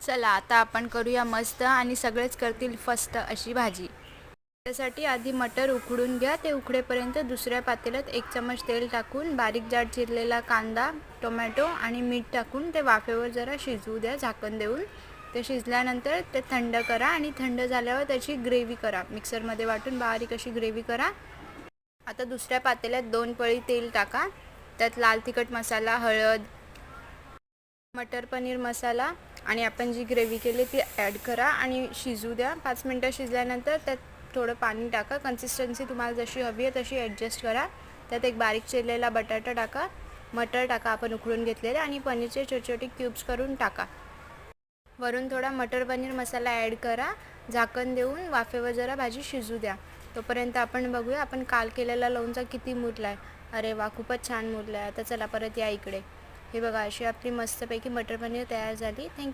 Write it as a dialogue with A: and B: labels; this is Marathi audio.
A: चला आता आपण करूया मस्त आणि सगळेच करतील फस्त अशी भाजी। त्यासाठी आधी मटर उकडून घ्या। ते उकडेपर्यंत दुसऱ्या पातेल्यात 1 चमच तेल टाकून बारीक जाड चिरलेला कांदा, टोमॅटो आणि मीठ टाकून ते वाफेवर जरा शिजवू द्या झाकण देऊन। ते शिजल्यानंतर ते थंड करा आणि थंड झाल्यावर त्याची ग्रेव्ही करा। मिक्सरमध्ये वाटून बारीक अशी ग्रेव्ही करा। आता दुसऱ्या पातेल्यात 2 पळी तेल टाका। त्यात लाल तिखट मसाला, हळद, मटर पनीर मसाला आणि आपण जी ग्रेव्ही केली ती ॲड करा आणि शिजू द्या। 5 मिनिटं शिजल्यानंतर त्यात थोडं पाणी टाका। कन्सिस्टन्सी तुम्हाला जशी हवी आहे तशी ॲडजस्ट करा। त्यात एक बारीक चिरलेला बटाटा टाका, मटर टाका आपण उकडून घेतलेले आणि पनीरचे छोटे छोटे क्यूब्स करून टाका। वरून थोडा मटर पनीर मसाला ॲड करा। झाकण देऊन वाफेवर जरा भाजी शिजू द्या। तोपर्यंत आपण बघूया आपण काल केलेला लोणचा किती मुरला आहे। अरे वा, खूपच छान मुरला आहे। आता चला परत या इकडे। हे बघा, अशी आपली मस्तपैकी मटर पनीर तयार झाली। थँक्यू।